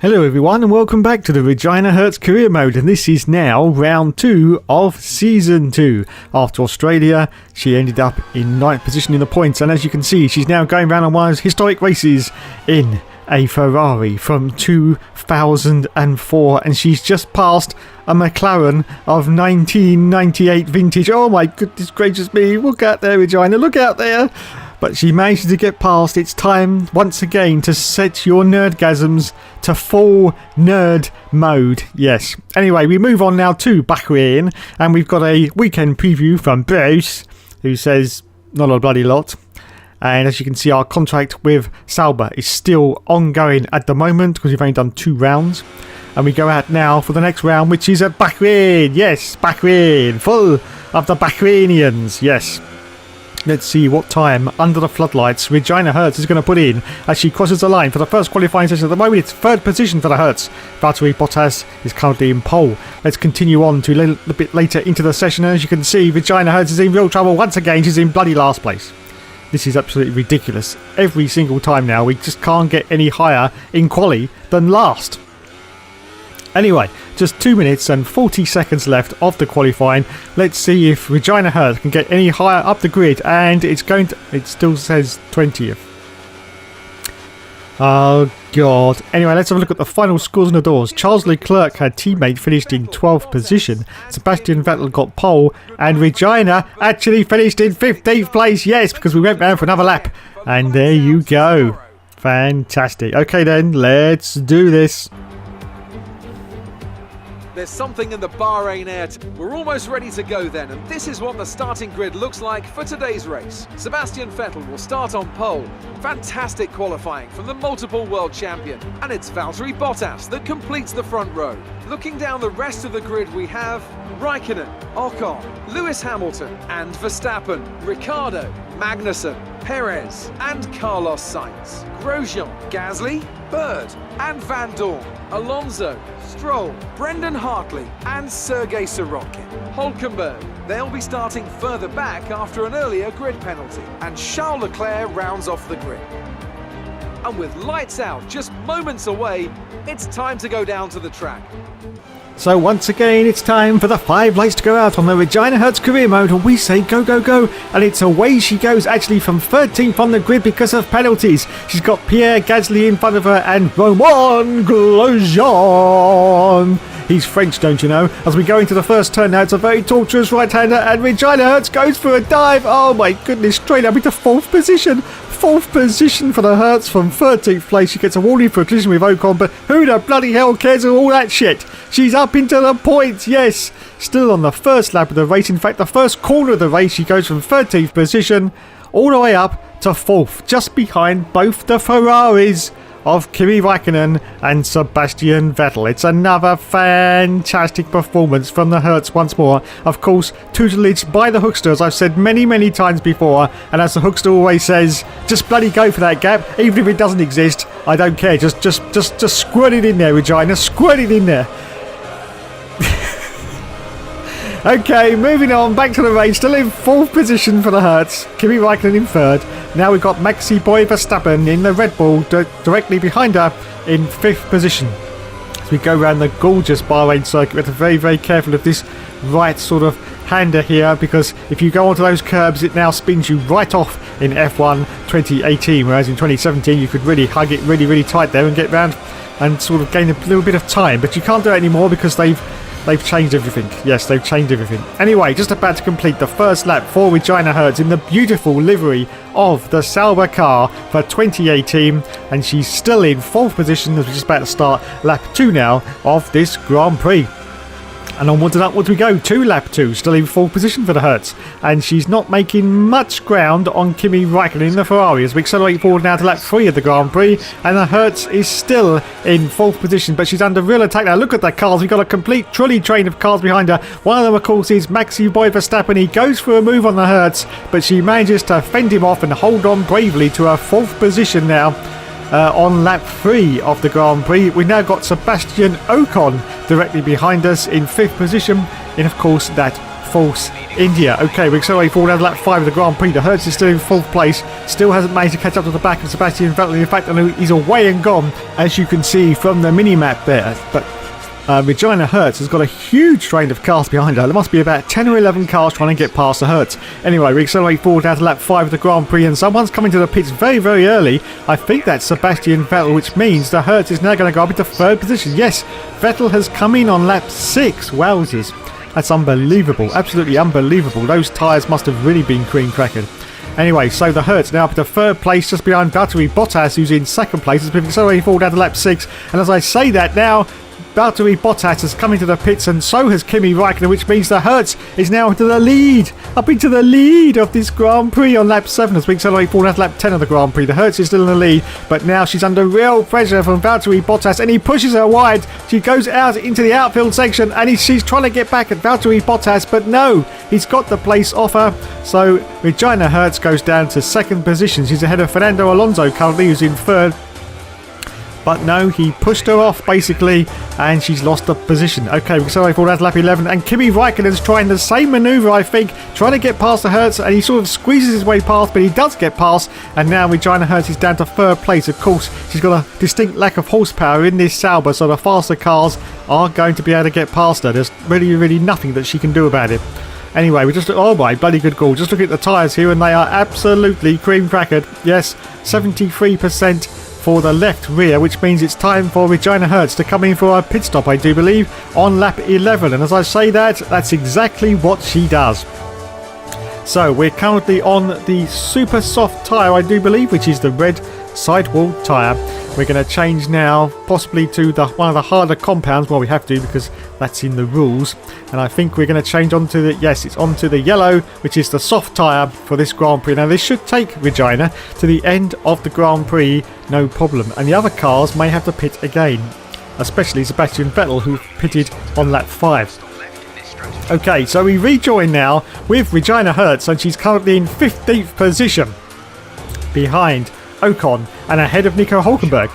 Hello everyone and welcome back to the Regina Hertz career mode, and this is now round 2 of season 2. After Australia, she ended up in 9th position in the points, and as you can see, she's now going around on one of those historic races in a Ferrari from 2004, and she's just passed a McLaren of 1998 vintage. Oh my goodness gracious me, look out there Regina, look out there. But she managed to get past. It's time once again to set your nerdgasms to full nerd mode. Yes. Anyway, we move on now to Bahrain, and we've got a weekend preview from Bruce, who says not a bloody lot. And as you can see, our contract with Sauber is still ongoing at the moment because we've only done 2 rounds. And we go out now for the next round, which is at Bahrain. Yes, Bahrain. Full of the Bahrainians. Yes. Let's see what time under the floodlights Regina Hertz is going to put in as she crosses the line for the first qualifying session. At the moment, it's 3rd position for the Hertz. Valtteri Bottas is currently in pole. Let's continue on to a little bit later into the session. As you can see, Regina Hertz is in real trouble once again. She's in bloody last place. This is absolutely ridiculous. Every single time now, we just can't get any higher in quali than last. Anyway, just 2 minutes and 40 seconds left of the qualifying. Let's see if Regina Hertz can get any higher up the grid, and it still says 20th. Oh god. Anyway, let's have a look at the final scores on the doors. Charles Leclerc, her teammate, finished in 12th position. Sebastian Vettel got pole, and Regina actually finished in 15th place. Yes, because we went round for another lap. And there you go. Fantastic. Okay then, let's do this. There's something in the Bahrain air. We're almost ready to go then, and this is what the starting grid looks like for today's race. Sebastian Vettel will start on pole. Fantastic qualifying from the multiple world champion. And it's Valtteri Bottas that completes the front row. Looking down the rest of the grid, we have Raikkonen, Ocon, Lewis Hamilton and Verstappen, Ricciardo, Magnussen, Perez and Carlos Sainz, Grosjean, Gasly, Bird and Van Dorn, Alonso, Stroll, Brendan Hartley and Sergei Sorokin. Hülkenberg, they'll be starting further back after an earlier grid penalty, and Charles Leclerc rounds off the grid. And with lights out just moments away, it's time to go down to the track. So once again, it's time for the 5 lights to go out on the Regina Hertz career mode, and we say go, go, go, and it's away she goes, actually from 13th on the grid because of penalties. She's got Pierre Gasly in front of her and Romain Grosjean. He's French, don't you know? As we go into the first turn now, it's a very tortuous right-hander, and Regina Hertz goes for a dive. Oh my goodness, straight up into 4th position. 4th position for the Hertz from 13th place. She gets a warning for a collision with Ocon, but who the bloody hell cares of all that shit? She's up into the points, yes. Still on the first lap of the race. In fact, the first corner of the race, she goes from 13th position all the way up to 4th, just behind both the Ferraris of Kimi Raikkonen and Sebastian Vettel. It's another fantastic performance from the Hertz once more. Of course, tutelage by the Hookster, as I've said many, many times before, and as the Hookster always says, just bloody go for that gap, even if it doesn't exist. I don't care. Just squirt it in there, Regina. Squirt it in there. Okay, moving on, back to the race. Still in 4th position for the Hertz. Kimi Raikkonen in 3rd. Now we've got Maxi Boy Verstappen in the Red Bull directly behind her in 5th position. As we go around the gorgeous Bahrain circuit, we have to be very, very careful of this right sort of hander here, because if you go onto those curbs, it now spins you right off in F1 2018, whereas in 2017 you could really hug it really, really tight there and get round and sort of gain a little bit of time. But you can't do it anymore because they've changed everything. Yes, they've changed everything. Anyway, just about to complete the first lap for Regina Hertz in the beautiful livery of the Sauber car for 2018. And she's still in 4th position as we're just about to start lap 2 now of this Grand Prix. And onwards and upwards we go to lap 2, still in 4th position for the Hertz. And she's not making much ground on Kimi Raikkonen in the Ferrari as we accelerate forward now to lap 3 of the Grand Prix. And the Hertz is still in 4th position, but she's under real attack now. Look at the cars. We've got a complete trolley train of cars behind her. One of them, of course, is Maxi Boy Verstappen. He goes for a move on the Hertz, but she manages to fend him off and hold on bravely to her 4th position now. On lap 3 of the Grand Prix, we now got Sebastian Ocon directly behind us in 5th position in, of course, that Force India. Okay, we accelerate forward down to lap 5 of the Grand Prix. The Hertz is still in 4th place, still hasn't managed to catch up to the back of Sebastian Vettel. In fact, he's away and gone, as you can see from the mini-map there. But Regina Hertz has got a huge train of cars behind her. There must be about 10 or 11 cars trying to get past the Hertz. Anyway, we accelerate forward down to lap 5 of the Grand Prix, and someone's coming to the pits very, very early. I think that's Sebastian Vettel, which means the Hertz is now going to go up into 3rd position. Yes, Vettel has come in on lap 6. Wowzers. That's unbelievable. Absolutely unbelievable. Those tyres must have really been cream crackered. Anyway, so the Hertz now up to 3rd place, just behind Valtteri Bottas, who's in 2nd place. It's been accelerating forward down to lap 6. And as I say that now, Valtteri Bottas has come into the pits, and so has Kimi Raikkonen, which means the Hertz is now into the lead, up into the lead of this Grand Prix on lap 7 as we accelerate forward at lap 10 of the Grand Prix. The Hertz is still in the lead, but now she's under real pressure from Valtteri Bottas, and he pushes her wide. She goes out into the outfield section, and she's trying to get back at Valtteri Bottas, but no, he's got the place off her. So Regina Hertz goes down to 2nd position. She's ahead of Fernando Alonso currently, who's in 3rd. But no, he pushed her off basically, and she's lost the position. Okay, we accelerate forward to lap 11, and Kimi Raikkonen's trying the same manoeuvre, I think, trying to get past the Hertz, and he sort of squeezes his way past, but he does get past, and now Regina Hertz is down to 3rd place. Of course, she's got a distinct lack of horsepower in this Sauber, so the faster cars are going to be able to get past her. There's really nothing that she can do about it. Anyway, we just, oh my bloody good call. Just look at the tyres here, and they are absolutely cream crackered. Yes, 73% for the left rear, which means it's time for Regina Hertz to come in for a pit stop, I do believe, on lap 11. And as I say that, that's exactly what she does. So we're currently on the super soft tyre, I do believe, which is the red sidewall tyre. We're going to change now possibly to one of the harder compounds. Well, we have to because that's in the rules. And I think we're going to change onto it's onto the yellow, which is the soft tyre for this Grand Prix. Now this should take Regina to the end of the Grand Prix, no problem. And the other cars may have to pit again, especially Sebastian Vettel, who pitted on lap 5. Okay, so we rejoin now with Regina Hertz, and she's currently in 15th position behind Ocon and ahead of Nico Hulkenberg.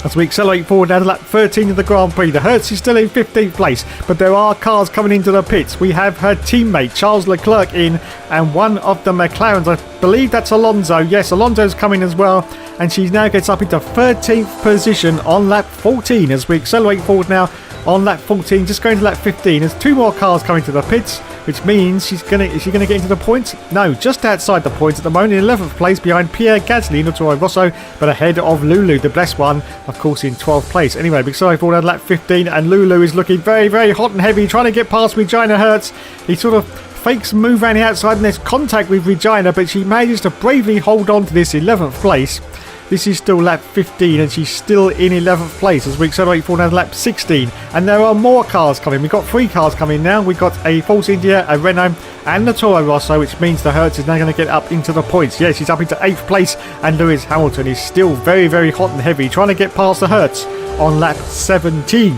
As we accelerate forward now to lap 13 of the Grand Prix, the Hertz is still in 15th place, but there are cars coming into the pits. We have her teammate Charles Leclerc in, and one of the McLarens, I believe that's Alonso. Yes, Alonso's coming as well, and she now gets up into 13th position on lap 14 as we accelerate forward now on lap 14, just going to lap 15. There's 2 more cars coming to the pits, which means is she gonna get into the points? No, just outside the points at the moment, in 11th place behind Pierre Gasly and Toro Rosso, but ahead of Lulu, the blessed one, of course, in 12th place. Anyway, we're sorry forward at lap 15, and Lulu is looking very hot and heavy, trying to get past Regina Hertz. He sort of fakes a move around the outside, and there's contact with Regina, but she manages to bravely hold on to this 11th place. This is still lap 15, and she's still in 11th place as we accelerate forward now to lap 16. And there are more cars coming. We've got 3 cars coming now. We've got a Force India, a Renault, and the Toro Rosso, which means the Hertz is now going to get up into the points. Yes, she's up into 8th place, and Lewis Hamilton is still very hot and heavy, trying to get past the Hertz on lap 17.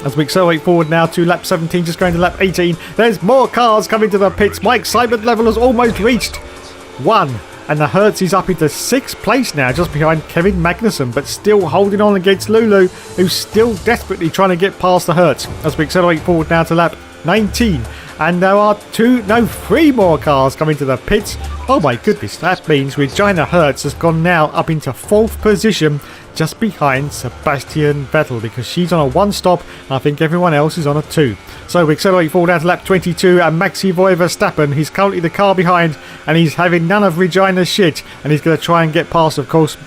As we accelerate forward now to lap 17, just going to lap 18, there's more cars coming to the pits. My excitement level has almost reached 1. And the Hertz is up into 6th place now, just behind Kevin Magnussen, but still holding on against Lulu, who's still desperately trying to get past the Hertz. As we accelerate forward now to lap 19. And there are 3 more cars coming to the pits. Oh my goodness, that means Regina Hertz has gone now up into 4th position, just behind Sebastian Vettel, because she's on a 1 stop, and I think everyone else is on a 2. So we accelerate forward out to lap 22, and Maxi Boy Verstappen, he's currently the car behind, and he's having none of Regina's shit, and he's going to try and get past, of course,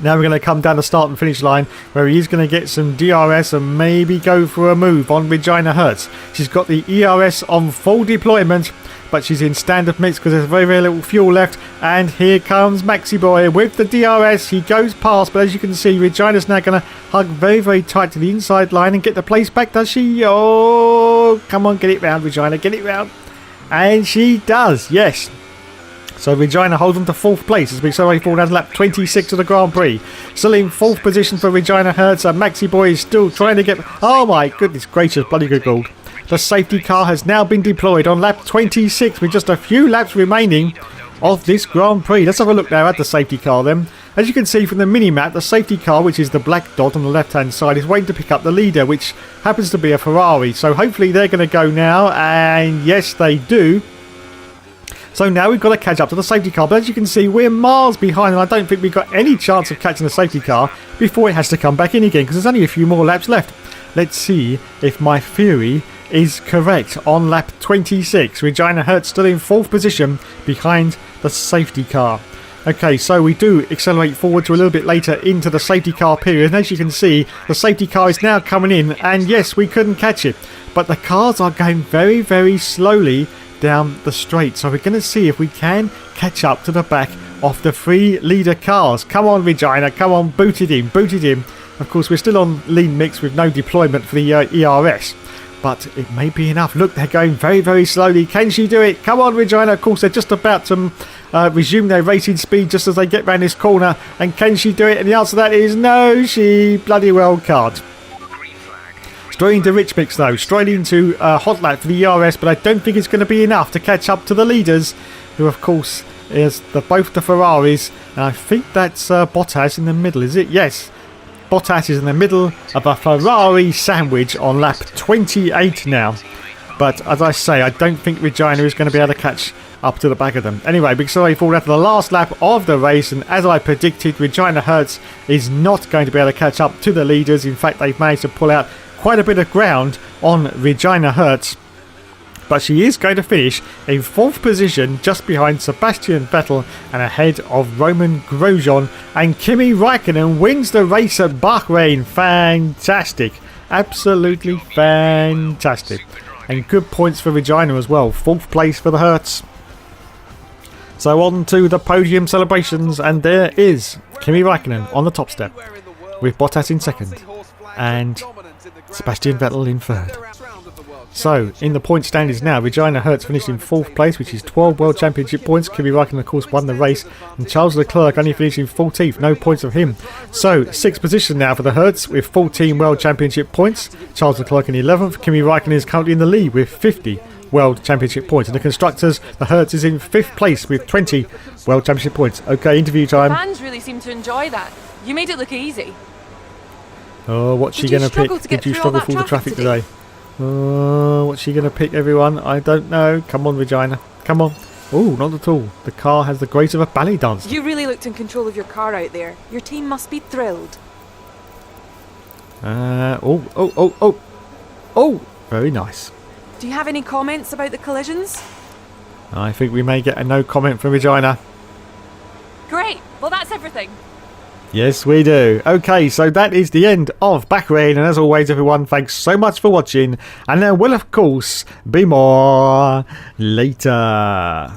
Now we're going to come down the start and finish line where he is going to get some DRS and maybe go for a move on Regina Hertz. She's got the ERS on full deployment, but she's in standard mix because there's very, very little fuel left. And here comes Maxi Boy with the DRS. He goes past, but as you can see, Regina's now going to hug very, very tight to the inside line and get the place back, does she? Oh, come on, get it round, Regina, get it round. And she does, yes. So Regina holds on to 4th place as we accelerate forward down lap 26 of the Grand Prix. Still in 4th position for Regina Hertz, and Maxi Boy is still trying to get... Oh my goodness gracious, bloody good gold. The safety car has now been deployed on lap 26 with just a few laps remaining of this Grand Prix. Let's have a look now at the safety car then. As you can see from the mini-map, the safety car, which is the black dot on the left-hand side, is waiting to pick up the leader, which happens to be a Ferrari. So hopefully they're going to go now, and yes, they do. So now we've got to catch up to the safety car. But as you can see, we're miles behind, and I don't think we've got any chance of catching the safety car before it has to come back in again, because there's only a few more laps left. Let's see if my theory is correct. On lap 26, Regina Hertz still in 4th position behind the safety car. Okay, so we do accelerate forward to a little bit later into the safety car period. And as you can see, the safety car is now coming in, and yes, we couldn't catch it. But the cars are going very, very slowly down the straight, so we're going to see if we can catch up to the back of the 3 leader cars. Come on, Regina, come on, boot it in, boot it in. Of course, we're still on lean mix with no deployment for the ERS, but it may be enough. Look, they're going very, very slowly. Can she do it? Come on, Regina. Of course, they're just about to resume their racing speed just as they get round this corner, and can she do it? And the answer to that is no, she bloody well can't. Straight into rich mix though, straight into hot lap for the ERS, but I don't think it's going to be enough to catch up to the leaders, who of course is both the Ferraris, and I think that's Bottas in the middle, is it? Yes, Bottas is in the middle of a Ferrari sandwich on lap 28 now. But as I say, I don't think Regina is going to be able to catch up to the back of them. Anyway, we accelerate forward after the last lap of the race, and as I predicted, Regina Hertz is not going to be able to catch up to the leaders. In fact, they've managed to pull out quite a bit of ground on Regina Hertz, but she is going to finish in 4th position just behind Sebastian Vettel and ahead of Roman Grosjean, and Kimi Raikkonen wins the race at Bahrain. Fantastic, absolutely fantastic, and good points for Regina as well. 4th place for the Hertz. So on to the podium celebrations, and there is Kimi Raikkonen on the top step with Bottas in 2nd and Sebastian Vettel in 3rd. So, in the point standings now, Regina Hertz finished in 4th place, which is 12 World Championship points. Kimi Raikkonen, of course, won the race, and Charles Leclerc only finished in 14th, no points of him. So, 6th position now for the Hertz with 14 World Championship points. Charles Leclerc in 11th. Kimi Raikkonen is currently in the lead with 50 World Championship points. And the constructors, the Hertz is in 5th place with 20 World Championship points. Okay, interview time. Fans really seem to enjoy that. You made it look easy. Oh, what's she going to pick? Did you struggle through the traffic today? Oh, what's she going to pick, everyone? I don't know. Come on, Regina. Come on. Oh, not at all. The car has the grace of a ballet dancer. You really looked in control of your car out there. Your team must be thrilled. Oh, very nice. Do you have any comments about the collisions? I think we may get a no comment from Regina. Great. Well, that's everything. Yes, we do. Okay, so that is the end of Bahrain, and as always, everyone, thanks so much for watching, and there will, of course, be more later.